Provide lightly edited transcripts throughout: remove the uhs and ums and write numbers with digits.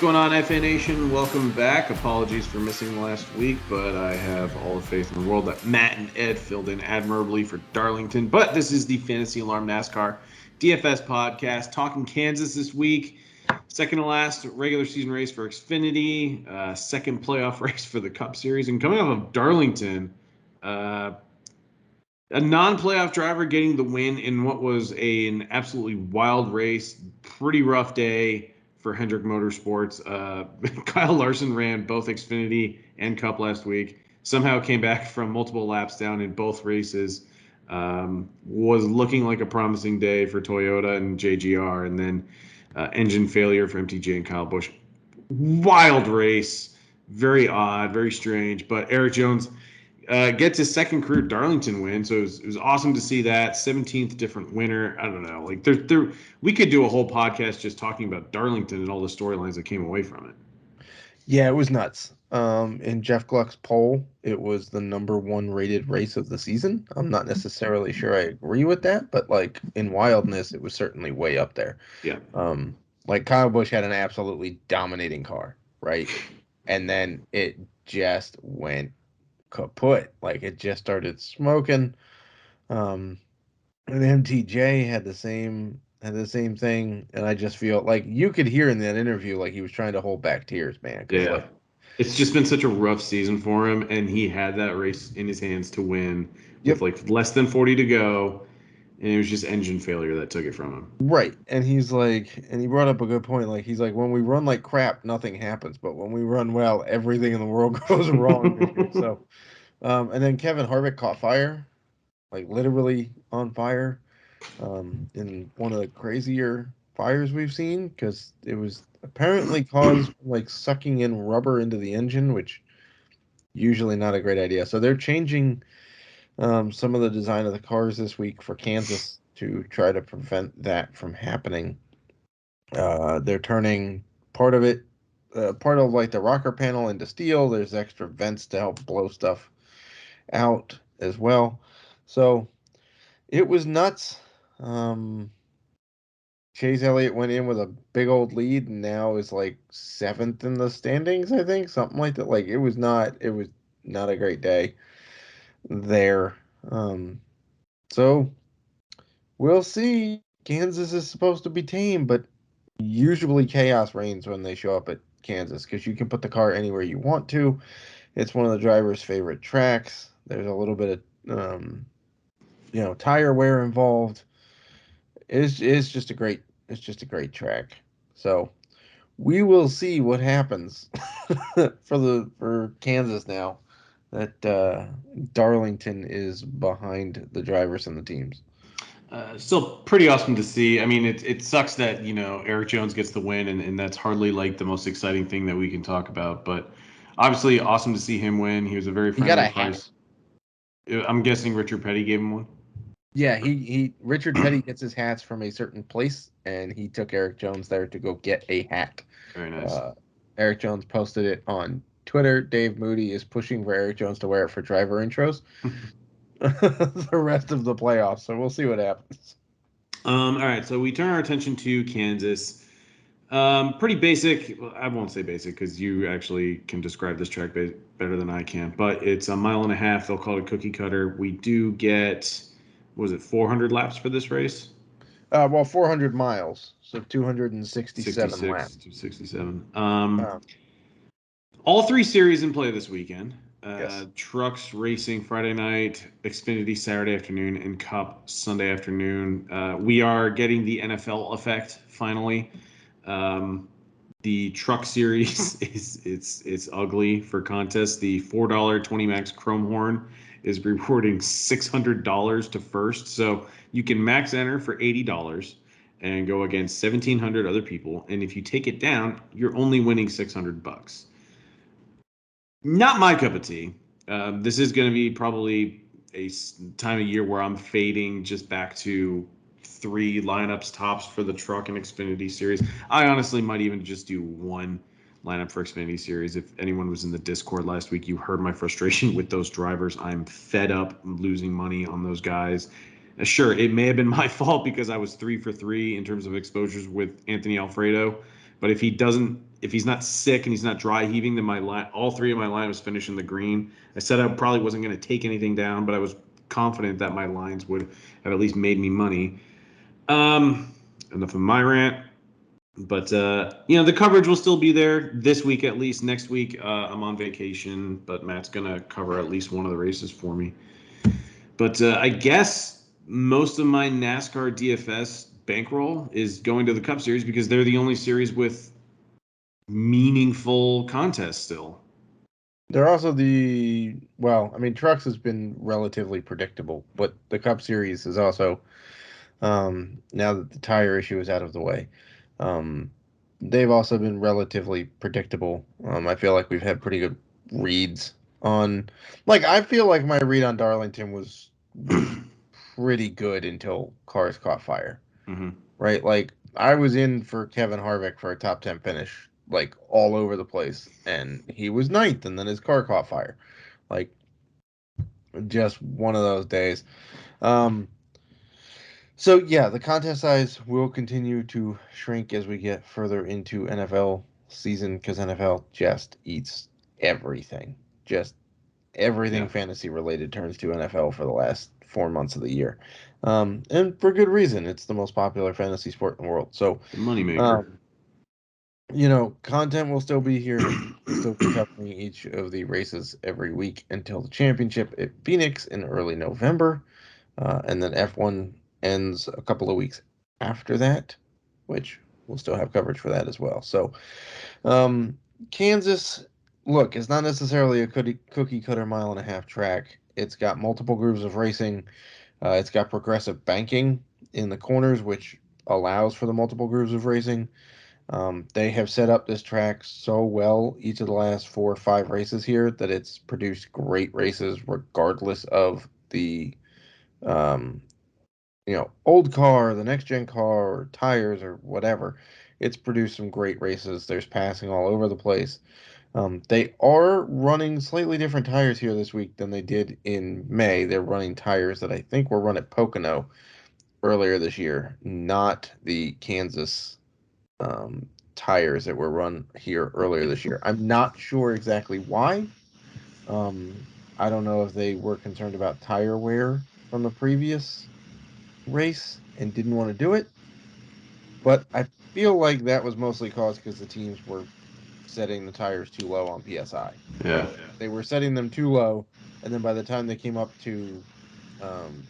going on, FA Nation? Welcome back. Apologies for missing last week, but I have all the faith in the world that Matt and Ed filled in admirably for Darlington. But this is the Fantasy Alarm NASCAR DFS podcast, talking Kansas this week. Second to last regular season race for Xfinity, second playoff race for the Cup Series, and coming off of Darlington, a non-playoff driver getting the win in what was an absolutely wild race, pretty rough day for Hendrick Motorsports. Kyle Larson ran both Xfinity and Cup last week. Somehow came back from multiple laps down in both races. Was looking like a promising day for Toyota and JGR, and then engine failure for MTJ and Kyle Busch. Wild race, very odd, very strange. But Eric Jones gets his second career Darlington win, so it was awesome to see that. 17th different winner. I don't know, like there we could do a whole podcast just talking about Darlington and all the storylines that came away from it. Yeah, it was nuts. In Jeff Gluck's poll, it was the number one rated race of the season. I'm not necessarily sure I agree with that, but like in wildness, it was certainly way up there. Yeah. Like Kyle Busch had an absolutely dominating car, right? And then it just went kaput. Like it just started smoking. And MTJ had the same thing, and I just feel like you could hear in that interview like he was trying to hold back tears, man. Yeah. Like, it's just been such a rough season for him, and he had that race in his hands to win with like less than 40 to go, and it was just engine failure that took it from him. Right. And he's like, and he brought up a good point. Like, he's like, when we run like crap, nothing happens. But when we run well, everything in the world goes wrong. So, and then Kevin Harvick caught fire, like literally on fire, in one of the crazier fires we've seen, because it was apparently caused like sucking in rubber into the engine, which usually not a great idea. So they're changing some of the design of the cars this week for Kansas to try to prevent that from happening. They're turning part of like the rocker panel into steel. There's extra vents to help blow stuff out as well. So it was nuts. Chase Elliott went in with a big old lead and now is like 7th in the standings, I think, something like that. Like it was not a great day there. So we'll see. Kansas is supposed to be tame, but usually chaos reigns when they show up at Kansas because you can put the car anywhere you want to. It's one of the driver's favorite tracks. There's a little bit of tire wear involved. It's just a great track. So we will see what happens for Kansas now that Darlington is behind the drivers and the teams. Still pretty awesome to see. I mean, it sucks that, Eric Jones gets the win, and that's hardly like the most exciting thing that we can talk about. But obviously, awesome to see him win. He was a very friendly price. I'm guessing Richard Petty gave him one. Yeah, Richard Petty gets his hats from a certain place, and he took Eric Jones there to go get a hat. Very nice. Eric Jones posted it on Twitter. Dave Moody is pushing for Eric Jones to wear it for driver intros the rest of the playoffs, so we'll see what happens. All right, so we turn our attention to Kansas. Pretty basic. Well, I won't say basic because you actually can describe this track better than I can, but it's a mile and a half. They'll call it a cookie cutter. We do get, was it 400 laps for this race? 400 miles, so 267 laps. 267. All three series in play this weekend. Yes. Trucks racing Friday night, Xfinity Saturday afternoon, and Cup Sunday afternoon. We are getting the NFL effect finally. The truck series it's ugly for contests. The $4 20 max Chrome Horn is rewarding $600 to first, so you can max enter for $80 and go against 1,700 other people. And if you take it down, you're only winning $600. Not my cup of tea. This is going to be probably a time of year where I'm fading just back to 3 lineups tops for the truck and Xfinity series. I honestly might even just do 1 lineup for Xfinity series. If anyone was in the Discord last week, you heard my frustration with those drivers. I'm fed up losing money on those guys. Sure, it may have been my fault because I was 3 for 3 in terms of exposures with Anthony Alfredo, But if he's not sick and he's not dry heaving, then all three of my line was finishing the green. I said I probably wasn't going to take anything down, but I was confident that my lines would have at least made me money. Enough of my rant. But the coverage will still be there this week at least. Next week, I'm on vacation, but Matt's gonna cover at least one of the races for me. But I guess most of my NASCAR DFS bankroll is going to the Cup Series because they're the only series with meaningful contests still. They're also Trucks has been relatively predictable, but the Cup Series is also, now that the tire issue is out of the way, they've also been relatively predictable. I feel like we've had pretty good reads on, I feel like my read on Darlington was pretty good until cars caught fire, right? Like, I was in for Kevin Harvick for a top 10 finish, all over the place, and he was ninth, and then his car caught fire. Like, just one of those days. So yeah, the contest size will continue to shrink as we get further into NFL season because NFL just eats everything. Just everything fantasy related turns to NFL for the last 4 months of the year, and for good reason. It's the most popular fantasy sport in the world. So, the moneymaker. Content will still be here. We'll still be covering each of the races every week until the championship at Phoenix in early November. And then F1 ends a couple of weeks after that, which we'll still have coverage for that as well. So, Kansas, look, it's not necessarily a cookie cutter mile and a half track. It's got multiple grooves of racing. It's got progressive banking in the corners, which allows for the multiple grooves of racing. They have set up this track so well each of the last 4 or 5 races here that it's produced great races regardless of the um, old car, the next gen car, or tires, or whatever. It's produced some great races. There's passing all over the place. They are running slightly different tires here this week than they did in May. They're running tires that I think were run at Pocono earlier this year, not the Kansas tires that were run here earlier this year. I'm not sure exactly why. I don't know if they were concerned about tire wear from the previous race and didn't want to do it, but I feel like that was mostly caused because the teams were setting the tires too low on PSI, Yeah. right? They were setting them too low, and then by the time they came up to, um,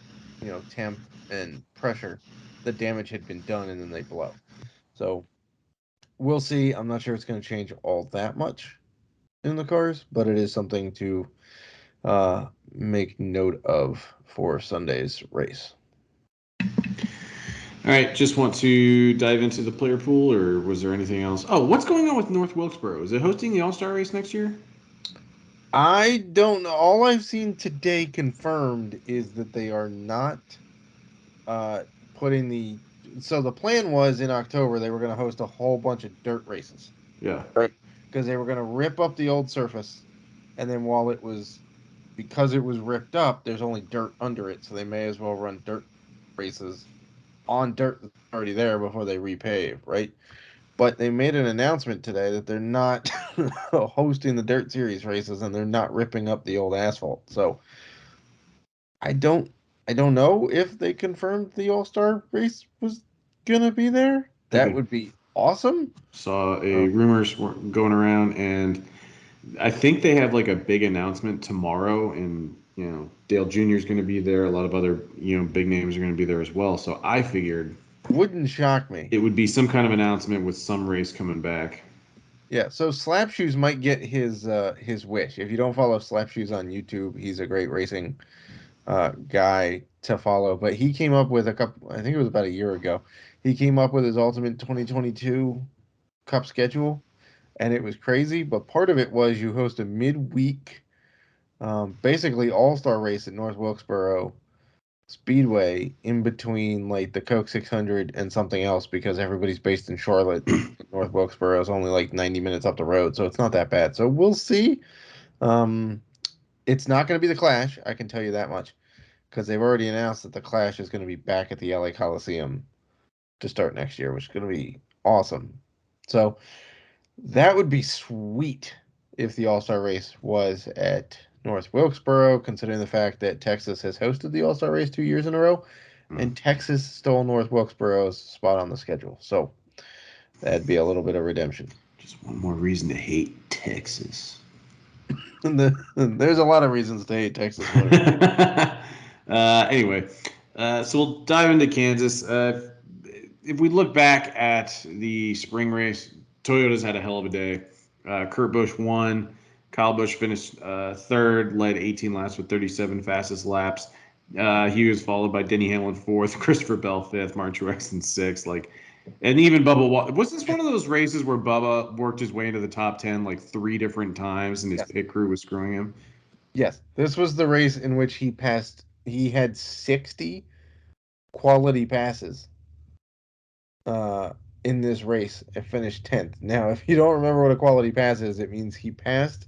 temp and pressure, the damage had been done, and then they blow. So we'll see. I'm not sure it's going to change all that much in the cars, but it is something to make note of for Sunday's race. All right, just want to dive into the player pool, or was there anything else? Oh, what's going on with North Wilkesboro? Is it hosting the All Star race next year? I don't know. All I've seen today confirmed is that they are not uh, putting the. So the plan was in October they were going to host a whole bunch of dirt races, Yeah. right? Because they were going to rip up the old surface, and then because it was ripped up, there's only dirt under it, so they may as well run dirt races on dirt that's already there before they repave, right? But they made an announcement today that they're not hosting the dirt series races and they're not ripping up the old asphalt. So I don't I don't know if they confirmed the All-Star race was gonna be there. That would be awesome. Saw a rumors going around, and I think they have like a big announcement tomorrow, and Dale Jr. is going to be there. A lot of other big names are going to be there as well. So I figured Wouldn't shock me. it would be some kind of announcement with some race coming back. Yeah, so Slapshoes might get his wish. If you don't follow Slapshoes on YouTube, he's a great racing guy to follow. But he came up with I think it was about a year ago, he came up with his ultimate 2022 Cup schedule, and it was crazy. But part of it was you host a midweek, basically all-star race at North Wilkesboro Speedway in between like the Coke 600 and something else because everybody's based in Charlotte. North Wilkesboro is only like 90 minutes up the road, so it's not that bad. So we'll see. Um, it's not going to be the Clash, I can tell you that much, because they've already announced that the Clash is going to be back at the LA Coliseum to start next year, which is going to be awesome. So that would be sweet if the All-Star race was at North Wilkesboro, considering the fact that Texas has hosted the All-Star race 2 years in a row, and Texas stole North Wilkesboro's spot on the schedule. So that'd be a little bit of redemption. Just one more reason to hate Texas. There's a lot of reasons to hate Texas. Anyway, so we'll dive into Kansas. If we look back at the spring race, Toyota's had a hell of a day. Kurt Busch won. Kyle Busch finished third, led 18 laps with 37 fastest laps. He was followed by Denny Hamlin fourth, Christopher Bell fifth, Mark Truex in sixth. And even Bubba, was this one of those races where Bubba worked his way into the top 10 like 3 different times and his pit crew was screwing him? Yes, this was the race in which he had 60 quality passes in this race and finished 10th. Now, if you don't remember what a quality pass is, it means he passed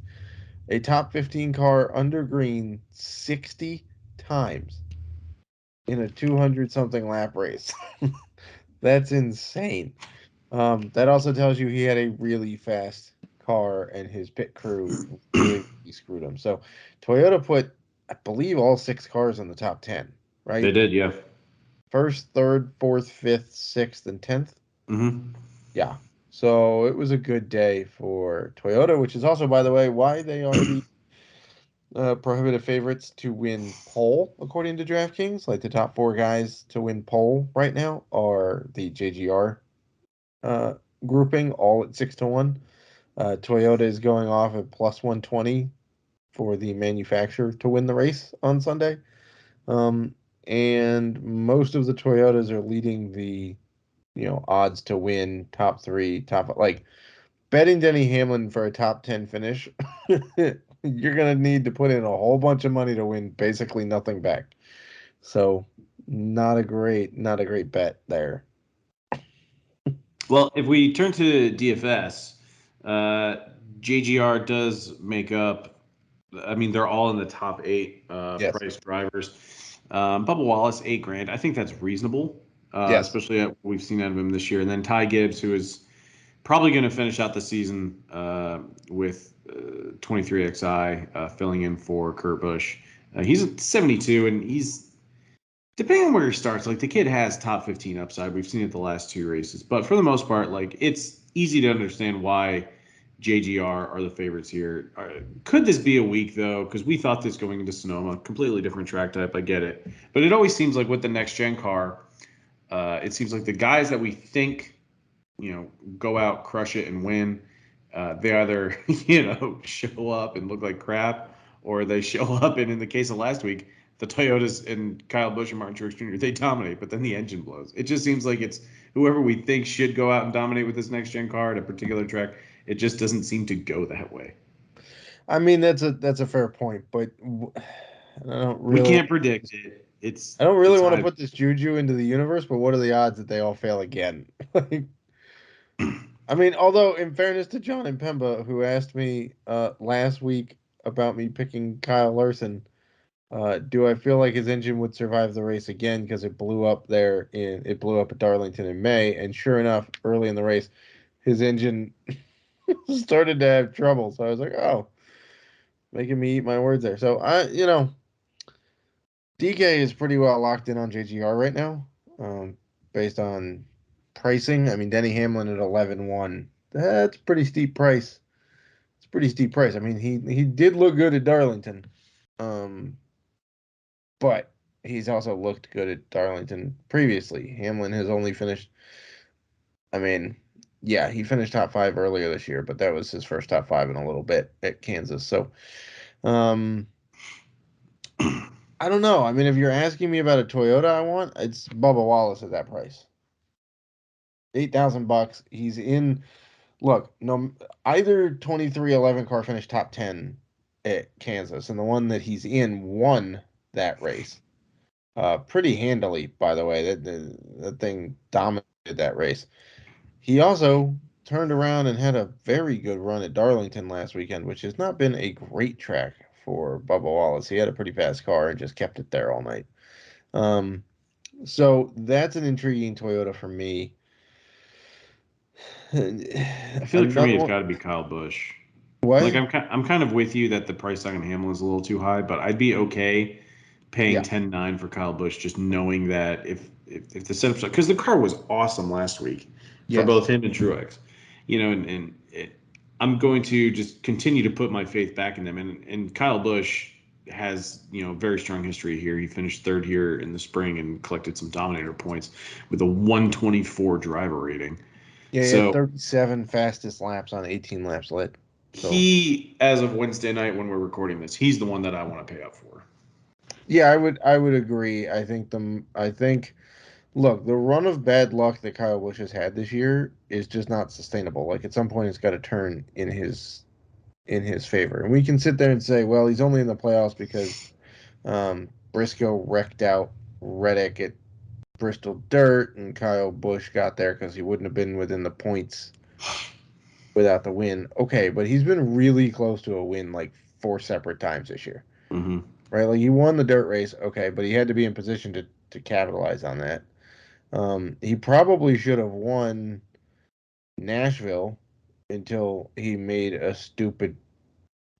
a top 15 car under green 60 times in a 200 something lap race. That's insane. That also tells you he had a really fast car and his pit crew really screwed him. So Toyota put, I believe, all 6 cars in the top 10, right? They did, yeah. First, third, fourth, fifth, sixth, and 10th. Mm-hmm. Yeah. So it was a good day for Toyota, which is also, by the way, why they are the prohibitive favorites to win pole, according to DraftKings. Like the top 4 guys to win pole right now are the JGR uh, grouping, all at 6-1. Toyota is going off at plus 120 for the manufacturer to win the race on Sunday. And most of the Toyotas are leading the, odds to win top 3, like betting Denny Hamlin for a top 10 finish. You're going to need to put in a whole bunch of money to win basically nothing back. So not a great bet there. Well, if we turn to DFS, uh, JGR does make up. I mean, they're all in the top 8 Yes. price drivers. Bubba Wallace, 8 grand. I think that's reasonable, Yes. especially at what we've seen out of him this year. And then Ty Gibbs, who is probably going to finish out the season with 23XI filling in for Kurt Busch. He's at 72, and he's depending on where he starts, like the kid has top 15 upside. We've seen it the last 2 races, but for the most part, like it's easy to understand why JGR are the favorites here. Could this be a week though? Because we thought this going into Sonoma, completely different track type. I get it, but it always seems like with the next gen car, it seems like the guys that we think, go out, crush it, and win. They either show up and look like crap, or they show up and in the case of last week, the Toyotas and Kyle Busch and Martin Truex Jr. they dominate, but then the engine blows. It just seems like it's whoever we think should go out and dominate with this next gen car at a particular track. It just doesn't seem to go that way. I mean, that's a fair point, but I don't We really can't predict it. I don't really It's want to high. put this juju into the universe, but what are the odds that they all fail again? Like, I mean, although in fairness to John and Pemba, who asked me last week about me picking Kyle Larson, do I feel like his engine would survive the race again because it blew up at Darlington in May, and sure enough, early in the race, his engine started to have trouble. So I was like, oh, making me eat my words there. So DK is pretty well locked in on JGR right now, based on pricing. I mean, Denny Hamlin at 11-1. That's pretty steep price. It's a pretty steep price. I mean, he did look good at Darlington, um, but he's also looked good at Darlington previously. Hamlin has only finished. I mean, yeah, he finished top 5 earlier this year, but that was his first top 5 in a little bit at Kansas. So, um, I don't know. I mean, if you're asking me about a Toyota I want, it's Bubba Wallace at that price. $8,000. He's in. Look, no, either 2311 car finished top 10 at Kansas, and the one that he's in won that race. Pretty handily, by the way. That thing dominated that race. He also turned around and had a very good run at Darlington last weekend, which has not been a great track for Bubba Wallace. He had a pretty fast car and just kept it there all night. So that's an intriguing Toyota for me. I feel like for me, Another it's one. got to be Kyle Busch. Like What? I'm kind of with you that the price tag on Hamlin is a little too high, but I'd be okay paying Yeah. 10.9 for Kyle Busch, just knowing that if the setup, because the car was awesome last week for Yes. both him and Truex, I'm going to just continue to put my faith back in them. And Kyle Busch has very strong history here. He finished third here in the spring and collected some Dominator points with a 124 driver rating. Yeah, he had So 37 fastest laps on 18 laps led. So he, as of Wednesday night when we're recording this, he's the one that I want to pay up for. yeah, I would agree. I think look, the run of bad luck that Kyle Busch has had this year is just not sustainable. Like at some point it's got to turn in his favor. And we can sit there and say, well, he's only in the playoffs because Briscoe wrecked out Reddick at Bristol Dirt, and Kyle Busch got there because he wouldn't have been within the points without the win. Okay, but he's been really close to a win like four separate times this year, Hmm. right? Like he won the dirt race, okay, but he had to be in position to capitalize on that. He probably should have won Nashville until he made a stupid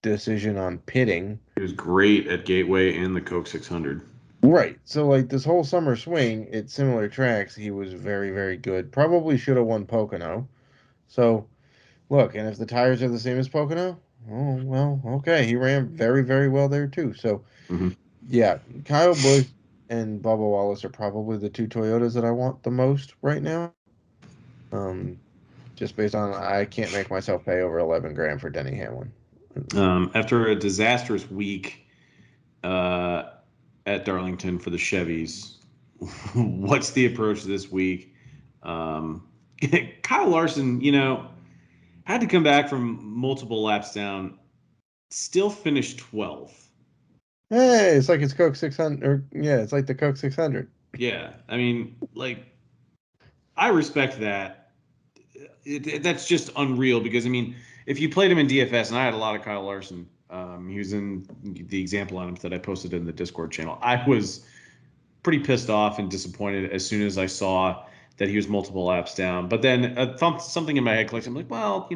decision on pitting. He was great at Gateway and the Coke 600. Right. So like this whole summer swing at similar tracks, he was very, very good. Probably should have won Pocono. So look, and if the tires are the same as Pocono, oh well, okay. He ran very, very well there too. So Hmm. yeah, Kyle Busch and Bubba Wallace are probably the two Toyotas that I want the most right now. Um, just based on I can't make myself pay over 11 grand for Denny Hamlin. After a disastrous week uh, at Darlington for the Chevys, what's the approach this week? Um, Kyle Larson, had to come back from multiple laps down, still finished 12th. Hey, it's like it's Coke 600, or yeah, it's like the Coke 600. Yeah, I mean, like, I respect that. That's just unreal because I mean, if you played him in DFS, and I had a lot of Kyle Larson, he was in the example lineup that I posted in the Discord channel. I was pretty pissed off and disappointed as soon as I saw that he was multiple laps down. But then something in my head clicked. I'm like, well,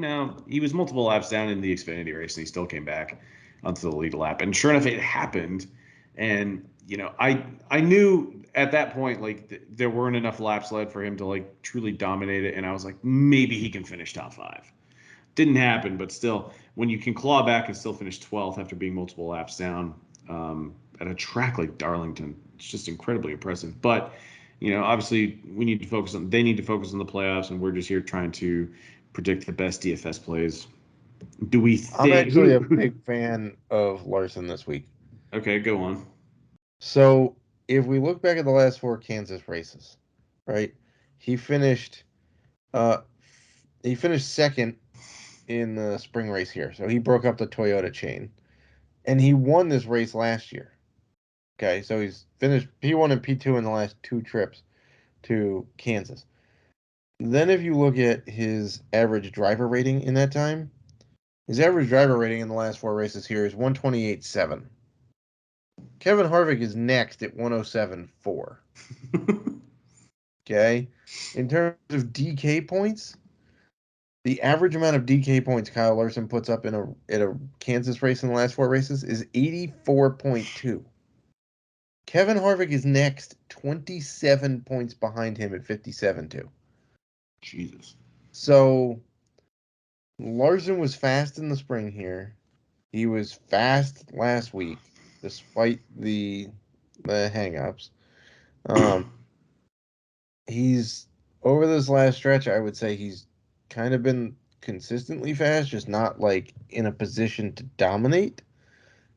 he was multiple laps down in the Xfinity race, and he still came back onto the lead lap. And sure enough, it happened. And I knew at that point like there weren't enough laps led for him to like truly dominate it. And I was like, maybe he can finish top five. Didn't happen, but still, when you can claw back and still finish 12th after being multiple laps down at a track like Darlington, it's just incredibly impressive. But obviously, they need to focus on the playoffs, and we're just here trying to predict the best DFS plays. Do we I'm think actually a who? big fan of Larson this week. Okay, go on. So if we look back at the last four Kansas races, right? He finished uh he finished second in the spring race here. So he broke up the Toyota chain. And he won this race last year. Okay, so he's finished P1 and P2 in the last two trips to Kansas. Then if you look at his average driver rating in that time, his average driver rating in the last four races here is 128.7. Kevin Harvick is next at 107.4. Okay. In terms of DK points, the average amount of DK points Kyle Larson puts up in a Kansas race in the last four races is 84.2. Kevin Harvick is next, 27 points behind him at 57.2. Jesus. So Larson was fast in the spring here. He was fast last week, despite the hangups. Um, he's over this last stretch. I would say he's kind of been consistently fast, just not like in a position to dominate.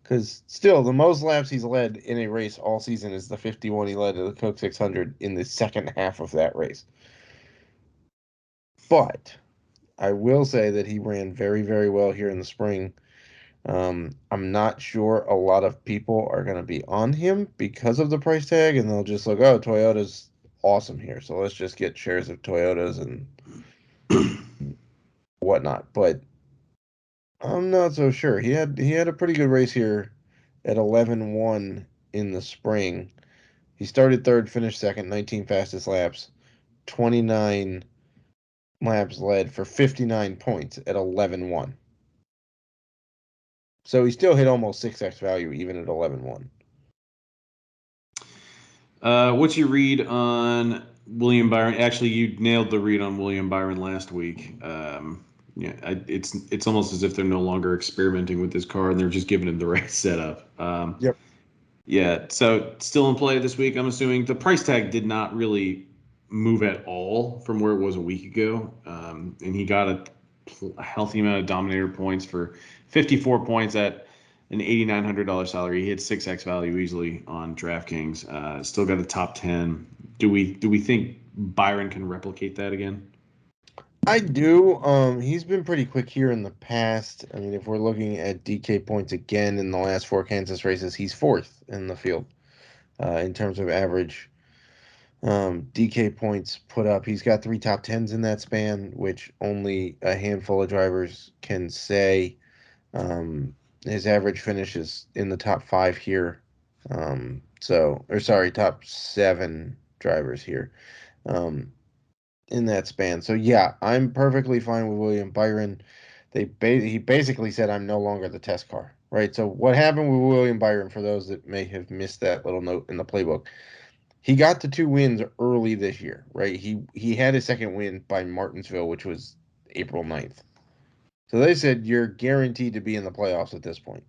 Because still, the most laps he's led in a race all season is the 51 he led at the Coke 600 in the second half of that race. But I will say that he ran very, very well here in the spring. I'm not sure a lot of people are going to be on him because of the price tag, and they'll just look, oh, Toyota's awesome here, so let's just get shares of Toyotas and whatnot. But I'm not so sure. He had a pretty good race here at 11-1 in the spring. He started third, finished second, 19 fastest laps, 29 laps led for 59 points at 11-1. So he still hit almost 6x value even at 11-1. What's your read on William Byron? Actually, you nailed the read on William Byron last week. It's almost as if they're no longer experimenting with this car and they're just giving him the right setup. Yep. Yeah, so still in play this week, I'm assuming. The price tag did not really move at all from where it was a week ago. And he got a healthy amount of Dominator points for 54 points at an $8,900 salary. He hit 6x value easily on DraftKings. Still got a top 10. Do we think Byron can replicate that again? I do. He's been pretty quick here in the past. I mean, if we're looking at DK points again in the last 4 Kansas races, he's fourth in the field in terms of average DK points put up. He's got 3 top 10s in that span, which only a handful of drivers can say. His average finish is in the top 5 here. Top 7 drivers here. In that span. So yeah, I'm perfectly fine with William Byron. He basically said I'm no longer the test car, right? So what happened with William Byron, for those that may have missed that little note in the playbook, he got the 2 wins early this year, right? He had his second win by Martinsville, which was April 9th. So they said you're guaranteed to be in the playoffs at this point,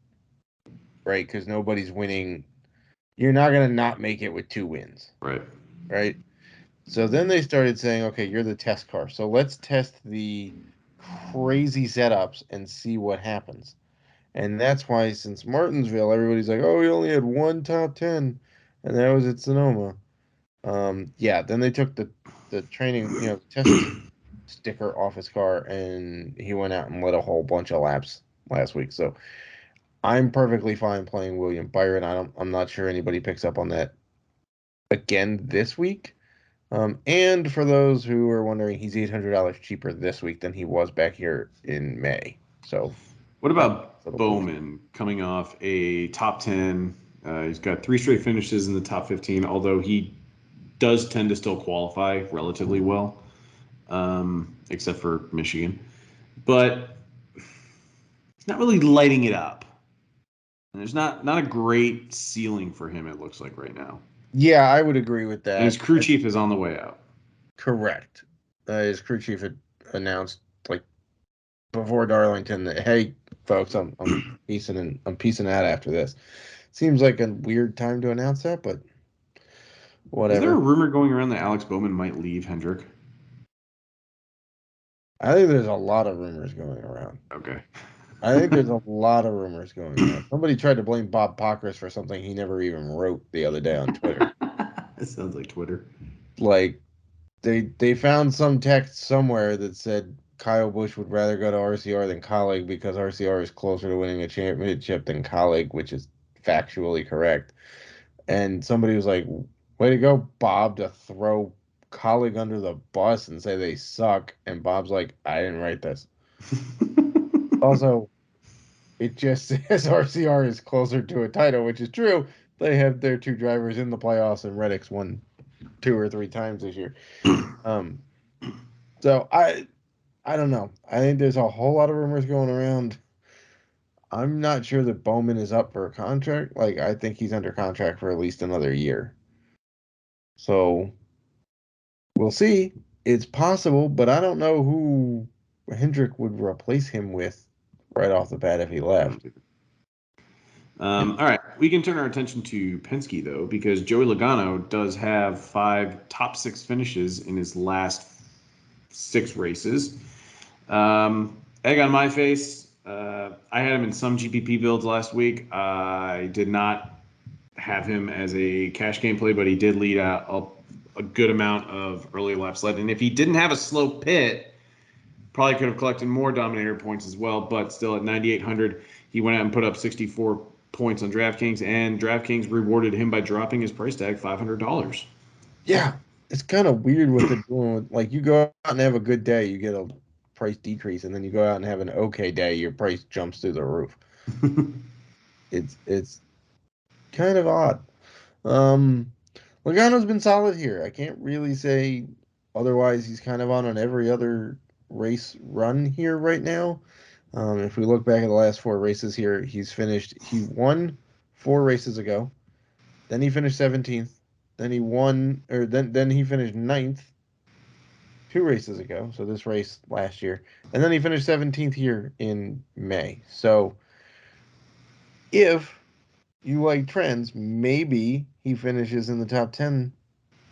right? Because nobody's winning. You're not gonna not make it with 2 wins, Right. right? So then they started saying, okay, you're the test car. So let's test the crazy setups and see what happens. And that's why since Martinsville, everybody's like, oh, he only had 1 top 10, and that was at Sonoma. Yeah, then they took the training, test sticker off his car, and he went out and led a whole bunch of laps last week. So I'm perfectly fine playing William Byron. I'm not sure anybody picks up on that again this week. And for those who are wondering, he's $800 cheaper this week than he was back here in May. So What that's about a little boost. Bowman coming off a top 10? He's got 3 straight finishes in the top 15, although he does tend to still qualify relatively well, except for Michigan. But he's not really lighting it up. And there's not a great ceiling for him, it looks like right now. Yeah, I would agree with And his that. crew chief is on the way out. Correct. His crew chief had announced like before Darlington that, hey, folks, I'm peacing out after this. Seems like a weird time to announce that, but Is there a whatever. rumor going around that Alex Bowman might leave Hendrick? I think there's a lot of rumors going around. Okay. I think there's a lot of rumors going around. Somebody tried to blame Bob Pockris for something he never even wrote the other day on Twitter. It sounds like Twitter. Like they found some text somewhere that said Kyle Busch would rather go to RCR than Colleague because RCR is closer to winning a championship than Colleague, which is factually correct. And somebody was like, "Way to go, Bob, to throw Colleague under the bus and say they suck." And Bob's like, "I didn't write this." Also, it just says RCR is closer to a title, which is true. They have their 2 drivers in the playoffs, and Reddick's won 2 or 3 times this year. Um, so I don't know. I think there's a whole lot of rumors going around. I'm not sure that Bowman is up for a contract. Like, I think he's under contract for at least another year. So we'll see. It's possible, but I don't know who Hendrick would replace him with right off the bat if he left. All right, we can turn our attention to Penske though, because Joey Logano does have 5 top 6 finishes in his last 6 races. Egg on my face. I had him in some GPP builds last week. I did not have him as a cash game play, but he did lead a good amount of early laps led. And if he didn't have a slow pit, probably could have collected more Dominator points as well. But still at 9,800, he went out and put up 64 points on DraftKings, and DraftKings rewarded him by dropping his price tag $500. Yeah, it's kind of weird what they're doing. Like, you go out and have a good day, you get a price decrease, and then you go out and have an okay day, your price jumps through the roof. It's kind of odd. Um, Logano's been solid here. I can't really say otherwise. He's kind of on every other race run here right now. If we look back at the last 4 races here, he won 4 races ago. Then he finished 17th. Then he finished 9th 2 races ago. So this race last year. And then he finished 17th here in May. So if you like trends, maybe he finishes in the top 10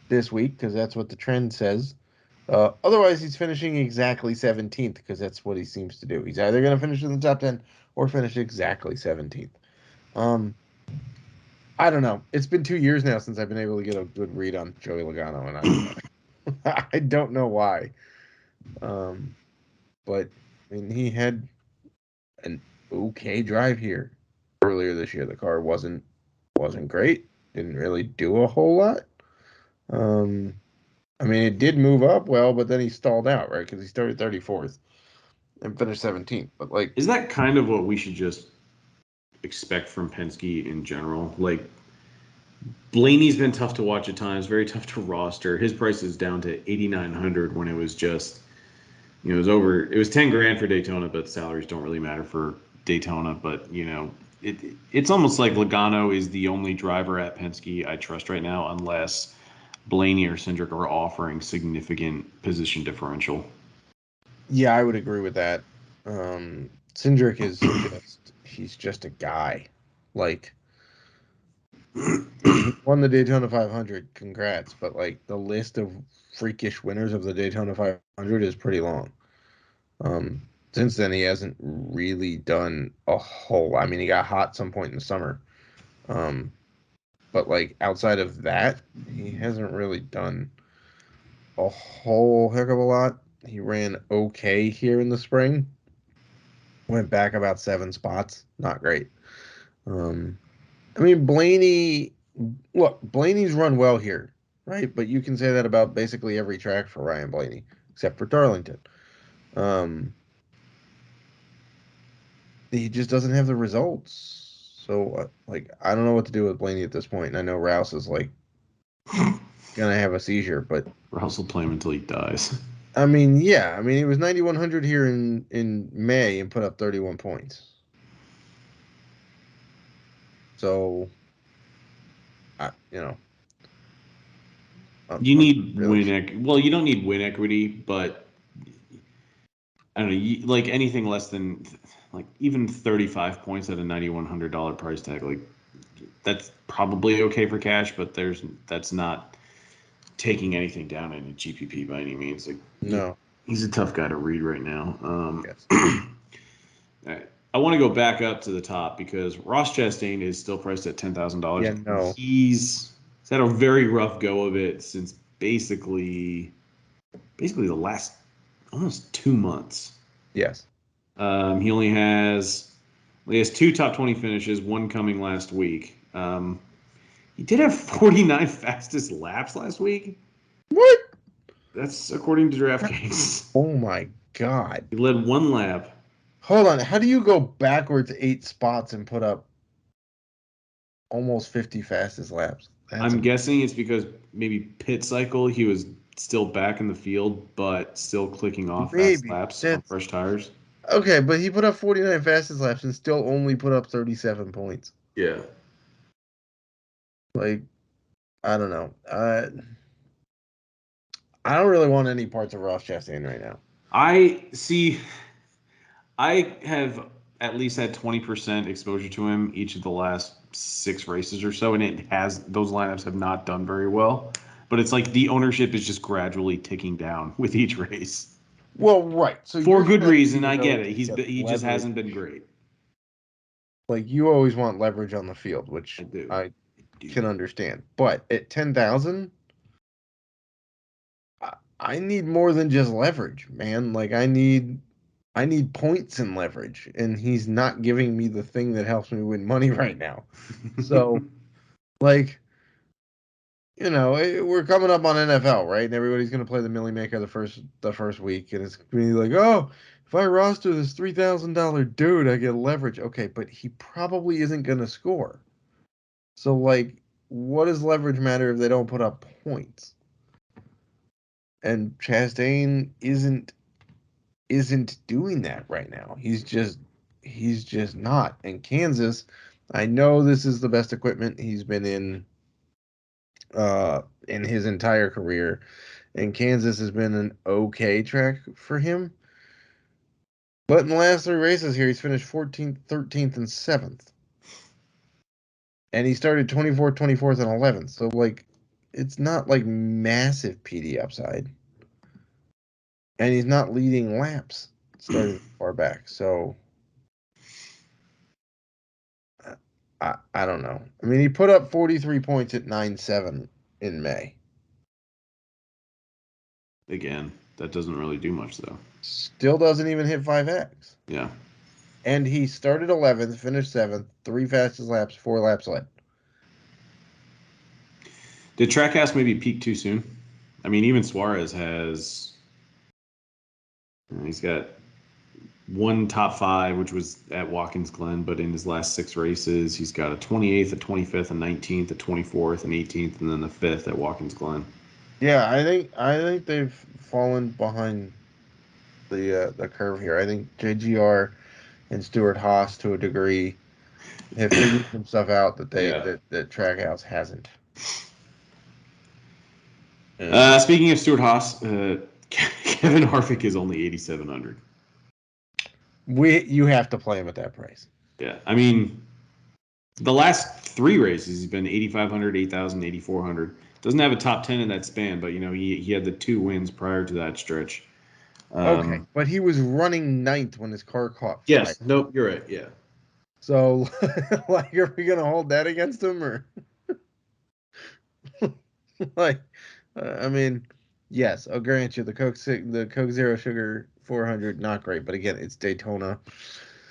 this week because that's what the trend says. Otherwise, he's finishing exactly 17th because that's what he seems to do. He's either going to finish in the top 10 or finish exactly 17th. I don't know. It's been 2 years now since I've been able to get a good read on Joey Logano, and I don't know why. But I mean, he had an okay drive here earlier this year. The car wasn't great. Didn't really do a whole lot. I mean, it did move up well, but then he stalled out, right? Because he started 34th and finished 17th. But like, is that kind of what we should just expect from Penske in general? Like, Blaney's been tough to watch at times, very tough to roster. His price is down to 8,900 when it was just, it was 10 grand for Daytona, but salaries don't really matter for Daytona. But it's almost like Logano is the only driver at Penske I trust right now, unless Blaney or Cindric are offering significant position differential. yeah, I would agree with that. Cindric is he's just a guy. Like, he won the Daytona 500. Congrats. But like, the list of freakish winners of the Daytona 500 is pretty long. Since then, he hasn't really done a whole. I mean, he got hot some point in the summer. But like, outside of that, he hasn't really done a whole heck of a lot. He ran okay here in the spring. Went back about 7 spots. Not great. I mean, Blaney's run well here, right? But you can say that about basically every track for Ryan Blaney, except for Darlington. He just doesn't have the results. So, like, I don't know what to do with Blaney at this point. And I know Rouse is like gonna have a seizure, but Rouse will play him until he dies. I mean, yeah, I mean, he was 9,100 here in May and put up 31 points. So, You need really. Well, you don't need win equity, but I don't know. Like anything less than like even 35 points at a $9,100 price tag, like that's probably okay for cash, but that's not taking anything down in a GPP by any means. Like No. he's a tough guy to read right now. Yes. I want to go back up to the top because Ross Chastain is still priced at $10,000. Yeah. No. He's had a very rough go of it since basically the last almost 2 months. Yes. He only has 2 top 20 finishes, one coming last week. He did have 49 fastest laps last week. What? That's according to DraftKings. Oh my God. He led one lap. Hold on. How do you go backwards 8 spots and put up almost 50 fastest laps? I'm guessing it's because maybe pit cycle, he was still back in the field, but still clicking off fast Maybe. laps on That's fresh tires. okay, but he put up 49 fastest laps and still only put up 37 points. Yeah. Like, I don't know. I don't really want any parts of Ross Chastain right now. I see. I have at least had 20% exposure to him each of the last 6 races or so, and those lineups have not done very well. But it's like the ownership is just gradually ticking down with each race. Well, right. So For your good strategy reason, I is get always it. to get He just leverage. hasn't been great. Like, you always want leverage on the field, which I do. I can understand. But at 10,000, I need more than just leverage, man. Like, I need points and leverage, and he's not giving me the thing that helps me win money right now. So, like, we're coming up on NFL, right? And everybody's gonna play the Millie Maker the first week, and it's gonna be like, oh, if I roster this $3,000 dude, I get leverage. Okay, but he probably isn't gonna score. So, like, what does leverage matter if they don't put up points? And Chastain isn't isn't doing that right now. He's just not. And Kansas, I know this is the best equipment he's been in his entire career, and Kansas has been an okay track for him. But in the last 3 races here, he's finished 14th, 13th, and 7th. And he started 24th, 24th, and 11th. So, like, it's not like massive PD upside. And he's not leading laps starting far back. So, I don't know. I mean, he put up 43 points at 9.7 in May. Again, that doesn't really do much, though. Still doesn't even hit 5X. Yeah. And he started 11th, finished 7th, 3 fastest laps, 4 laps led. Did Trackhouse maybe peak too soon? I mean, even Suarez has. He's got one top 5, which was at Watkins Glen, but in his last 6 races, he's got a 28th, a 25th, a 19th, a 24th, an 18th, and then the 5th at Watkins Glen. Yeah, I think they've fallen behind the curve here. I think JGR and Stuart Haas, to a degree, have figured some stuff out that that Trackhouse hasn't. Speaking of Stuart Haas, Kevin Harvick is only 8,700. You have to play him at that price. Yeah, I mean, the last 3 races he's been 8,500, 8,000, 8,400. Doesn't have a top 10 in that span, but he had the 2 wins prior to that stretch. Okay, but he was running 9th when his car caught fire. Yes, nope, you're right. Yeah. So, like, are we gonna hold that against him, or like? I mean, yes, I'll grant you the Coke Zero Sugar 400 not great, but again, it's Daytona.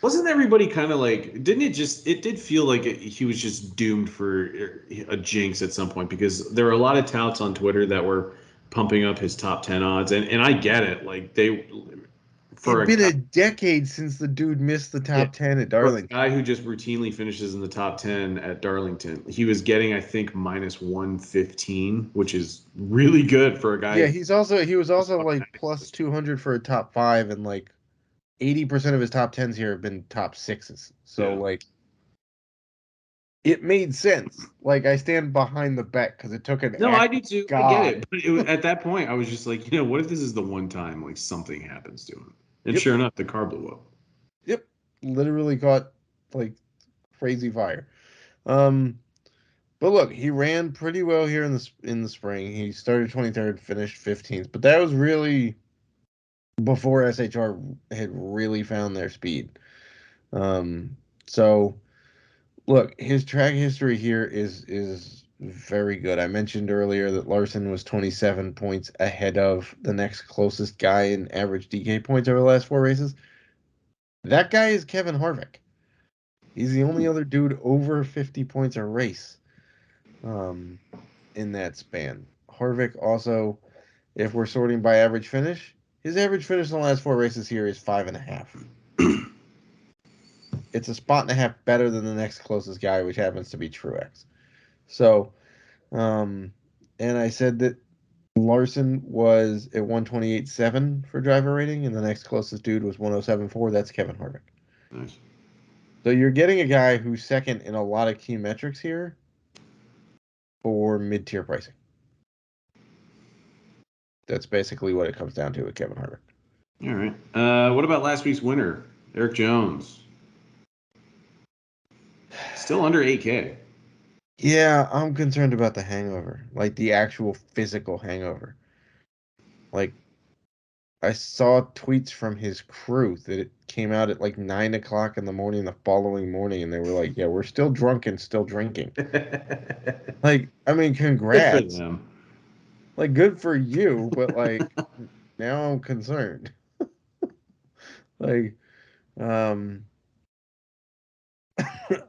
Wasn't everybody kind of like? Didn't it did feel like he was just doomed for a jinx at some point, because there were a lot of touts on Twitter that were pumping up his top 10 odds, and I get it. Like It's been a decade since the dude missed the top 10 at Darlington. For a guy who just routinely finishes in the top 10 at Darlington, he was getting, I think, minus 115, which is really good for a guy. Yeah, he was also like plus 200 for a top 5, and like 80% of his top 10s here have been top 6s. So like, it made sense. Like, I stand behind the bet because it took an. No, I do too. God. I get it. But at that point, I was just like, what if this is the one time like something happens to him? And sure enough, the car blew up. Yep, literally caught like crazy fire. But look, he ran pretty well here in the spring. He started 23rd, finished 15th, but that was really before SHR had really found their speed. So look, his track history here is very good. I mentioned earlier that Larson was 27 points ahead of the next closest guy in average DK points over the last 4 races. That guy is Kevin Harvick. He's the only other dude over 50 points a race in that span. Harvick also, if we're sorting by average finish, his average finish in the last 4 races here is 5.5. It's a spot and a half better than the next closest guy, which happens to be Truex. So, and I said that Larson was at 128.7 for driver rating, and the next closest dude was 107.4. That's Kevin Harvick. Nice. So you're getting a guy who's second in a lot of key metrics here for mid-tier pricing. That's basically what it comes down to with Kevin Harvick. All right. What about last week's winner, Eric Jones? Still under 8K. Yeah, I'm concerned about the hangover, like the actual physical hangover. Like, I saw tweets from his crew that it came out at like 9 o'clock in the morning the following morning, and they were like, "Yeah, we're still drunk and still drinking." Like, I mean, congrats. Good for them. Like, good for you, but like, now I'm concerned. Like,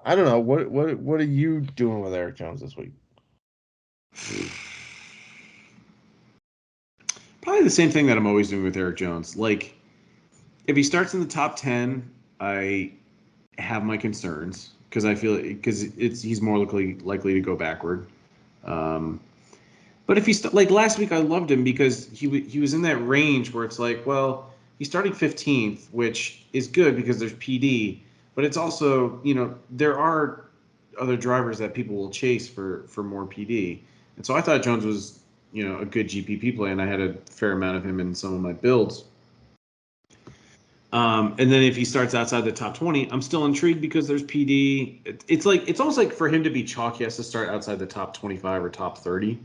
I don't know. What are you doing with Eric Jones this week? Probably the same thing that I'm always doing with Eric Jones. Like, if he starts in the top 10, I have my concerns because I feel he's more likely to go backward. But if he's like last week, I loved him because he was in that range where it's like, well, he's starting 15th, which is good because there's PD, but it's also, there are other drivers that people will chase for more PD. And so I thought Jones was, a good GPP play, and I had a fair amount of him in some of my builds. And then if he starts outside the top 20, I'm still intrigued because there's PD. It's almost like for him to be chalk, he has to start outside the top 25 or top 30.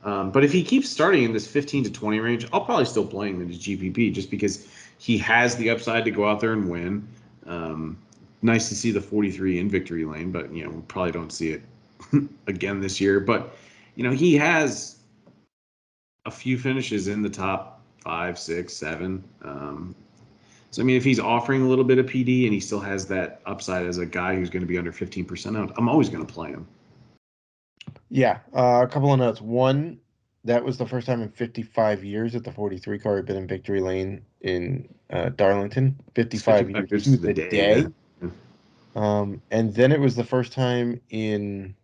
But if he keeps starting in this 15 to 20 range, I'll probably still play him in his GPP just because he has the upside to go out there and win. Nice to see the 43 in victory lane, but we probably don't see it again this year. But he has a few finishes in the top 5, 6, 7. So, I mean, if he's offering a little bit of PD and he still has that upside as a guy who's going to be under 15% out, I'm always going to play him. Yeah, a couple of notes. One, that was the first time in 55 years that the 43 car had been in victory lane in Darlington. 55 years to the day. Yeah. And then it was the first time in,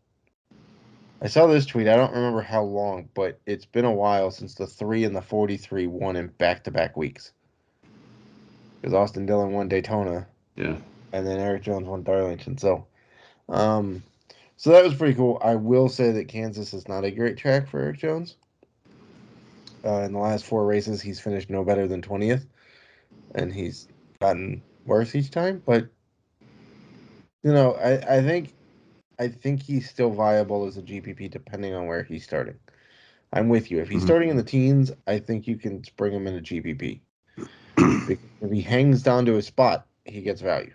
I saw this tweet, I don't remember how long, but it's been a while since the 3 and the 43 won in back-to-back weeks. Because Austin Dillon won Daytona. Yeah. And then Eric Jones won Darlington. So that was pretty cool. I will say that Kansas is not a great track for Eric Jones. In the last 4 races, he's finished no better than 20th. And he's gotten worse each time. But, I think he's still viable as a GPP depending on where he's starting. I'm with you. If he's starting in the teens, I think you can bring him in a GPP. If he hangs down to his spot, he gets value.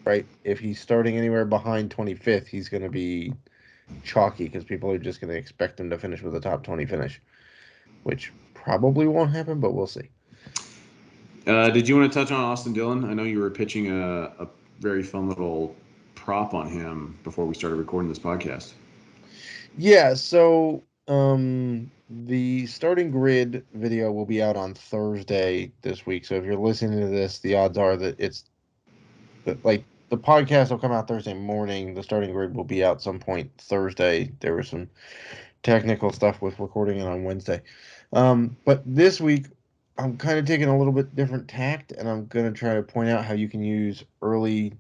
Right? If he's starting anywhere behind 25th, he's going to be chalky because people are just going to expect him to finish with a top 20 finish, which probably won't happen, but we'll see. Did you want to touch on Austin Dillon? I know you were pitching a very fun little prop on him before we started recording this podcast. Yeah, so the starting grid video will be out on Thursday this week. So if you're listening to this, the odds are that the podcast will come out Thursday morning. The starting grid will be out some point Thursday. There was some technical stuff with recording it on Wednesday. But this week, I'm kind of taking a little bit different tact, and I'm going to try to point out how you can use early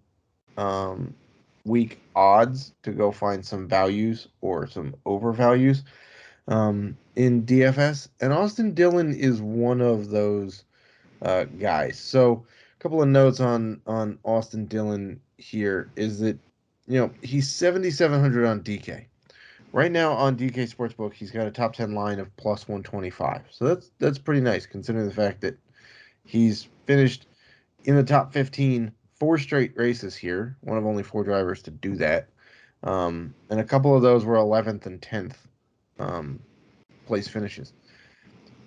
week odds to go find some values or some overvalues in DFS. And Austin Dillon is one of those guys. So a couple of notes on Austin Dillon here is that, he's 7,700 on DK. Right now on DK Sportsbook, he's got a top 10 line of plus 125. So that's pretty nice considering the fact that he's finished in the top 15 4 straight races here, one of only 4 drivers to do that. And a couple of those were 11th and 10th place finishes.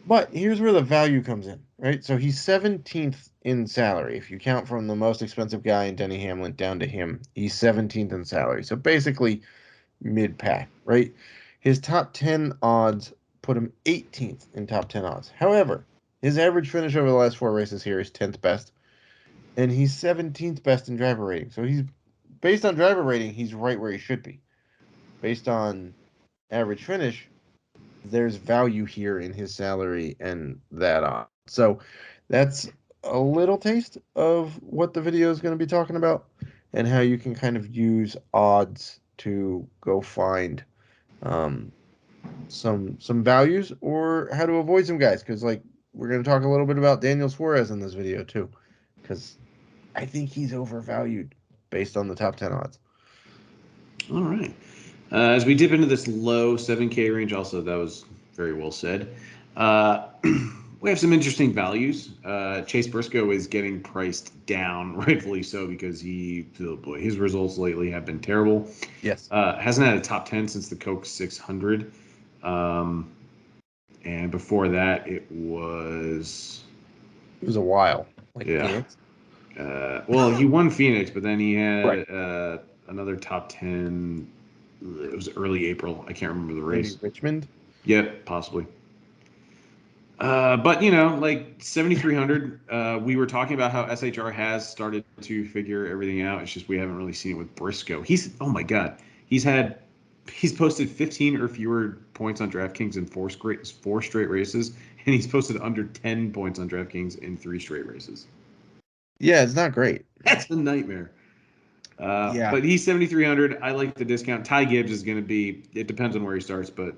But here's where the value comes in, right? So he's 17th in salary. If you count from the most expensive guy in Denny Hamlin down to him, he's 17th in salary. So basically mid-pack, right? His top 10 odds put him 18th in top 10 odds. However, his average finish over the last 4 races here is 10th best, and he's 17th best in driver rating. So he's, based on driver rating, he's right where he should be. Based on average finish, there's value here in his salary and that on. So that's a little taste of what the video is going to be talking about and how you can kind of use odds to go find some values or how to avoid some guys, because we're going to talk a little bit about Daniel Suarez in this video too, because I think he's overvalued based on the top 10 odds. All right. As we dip into this low 7K range, also, that was very well said. We have some interesting values. Chase Briscoe is getting priced down, rightfully so, because his results lately have been terrible. Yes. Hasn't had a top 10 since the Coke 600. And before that, it was a while. Phoenix. Well, he won Phoenix, but then he had another top 10. It was early April. I can't remember the race. Maybe Richmond? Yep, possibly. But 7,300. We were talking about how SHR has started to figure everything out. It's just we haven't really seen it with Briscoe. Oh my god, he's posted 15 or fewer points on DraftKings in 4 straight races, and he's posted under 10 points on DraftKings in 3 straight races. Yeah, it's not great. That's a nightmare. Yeah. But he's 7,300. I like the discount. Ty Gibbs is going to be, it depends on where he starts, but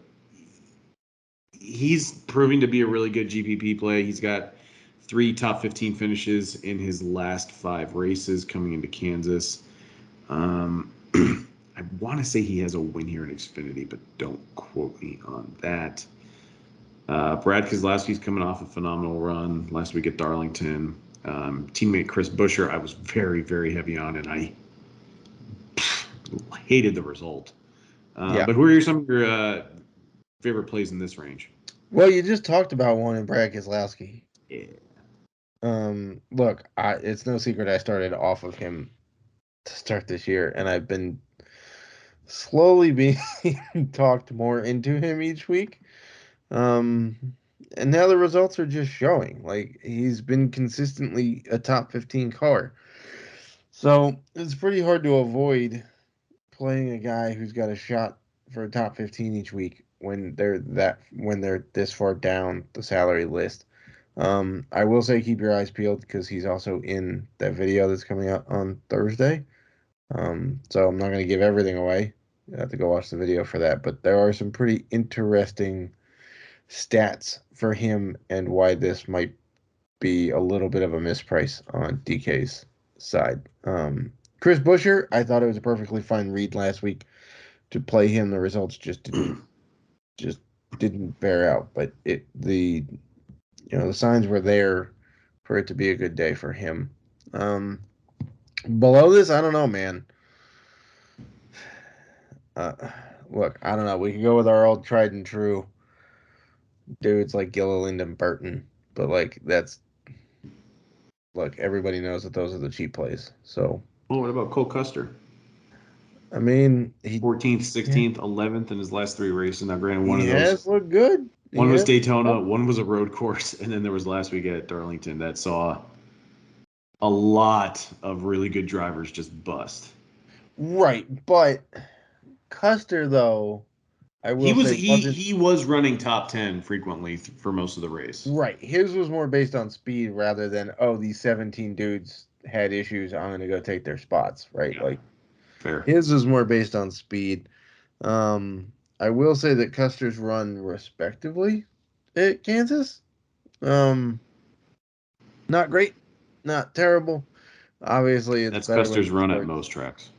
he's proving to be a really good GPP play. He's got 3 top 15 finishes in his last 5 races coming into Kansas. I want to say he has a win here in Xfinity, but don't quote me on that. Brad Keselowski's coming off a phenomenal run last week at Darlington. Teammate Chris Buescher, I was very, very heavy on, and I hated the result. Yeah. But who are some of your favorite plays in this range? Well, you just talked about one in Brad Keselowski. Yeah. Look, it's no secret I started off of him to start this year, and I've been slowly being talked more into him each week. And now the results are just showing. Like, he's been consistently a top 15 car. So it's pretty hard to avoid playing a guy who's got a shot for a top 15 each week when they're this far down the salary list. I will say keep your eyes peeled because he's also in that video that's coming out on Thursday. So I'm not going to give everything away. You have to go watch the video for that. But there are some pretty interesting stats for him and why this might be a little bit of a misprice on DK's side. Chris Buescher, I thought it was a perfectly fine read last week to play him. The results just didn't bear out, but the signs were there for it to be a good day for him. Below this, I don't know, man. Look, I don't know. We could go with our old tried and true dudes like Gilliland and Burton, but like look, everybody knows that those are the cheap plays. So, Well, what about Cole Custer? I mean, he 14th, 16th, 11th in his last 3 races. Now, granted, one of those has looked good. one was Daytona, one was a road course, and then there was last week at Darlington that saw a lot of really good drivers just bust. Right, but Custer though, I He will was say he was running top 10 frequently for most of the race. right. His was more based on speed rather than these 17 dudes had issues. I'm gonna go take their spots. Right, Yeah. like Fair. his was more based on speed. I will say that Custer's run respectively at Kansas. Not great, not terrible. Obviously, it's That's better when Custer's he run at starts. most tracks.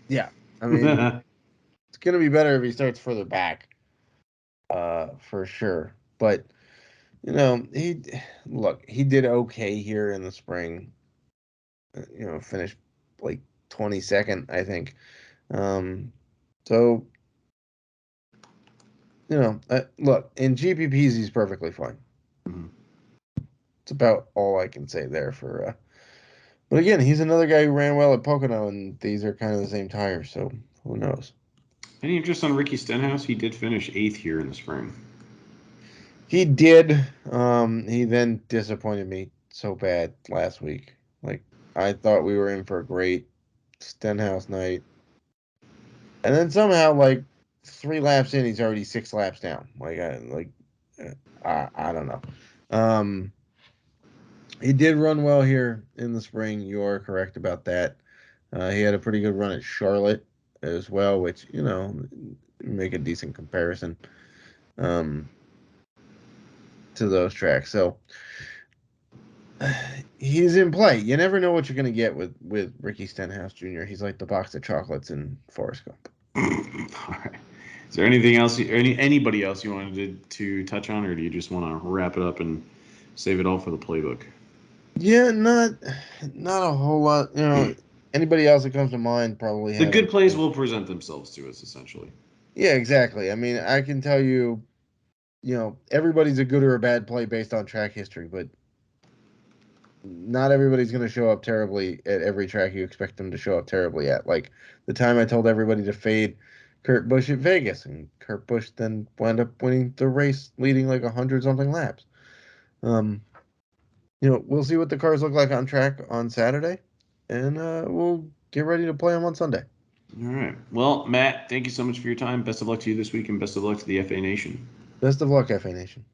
Yeah, I mean, it's gonna be better if he starts further back, for sure. But he did okay here in the spring. Finished like 22nd, I think. So look, in GPPs, he's perfectly fine. Mm-hmm. It's about all I can say there for. But again, he's another guy who ran well at Pocono, and these are kind of the same tires, so who knows? Any interest on Ricky Stenhouse? He did finish 8th here in the spring. He did. He then disappointed me so bad last week. Like, I thought we were in for a great Stenhouse night, and then somehow, like 3 laps in, he's already 6 laps down. I don't know. He did run well here in the spring. You are correct about that. He had a pretty good run at Charlotte as well, which make a decent comparison um, to those tracks. So he's in play. You never know what you're going to get with Ricky Stenhouse Jr. He's like the box of chocolates in Forrest Gump. All right. Is there anything else, anybody else you wanted to touch on, or do you just want to wrap it up and save it all for the playbook? Yeah, not a whole lot. Anybody else that comes to mind probably The having. good plays will present themselves to us, essentially. Yeah, exactly. I mean, I can tell you, everybody's a good or a bad play based on track history, but not everybody's going to show up terribly at every track you expect them to show up terribly at. Like the time I told everybody to fade Kurt Busch at Vegas, and Kurt Busch then wound up winning the race, leading like 100-something laps. We'll see what the cars look like on track on Saturday, and we'll get ready to play them on Sunday. All right. Well, Matt, thank you so much for your time. Best of luck to you this week, and best of luck to the FA Nation. Best of luck, FA Nation.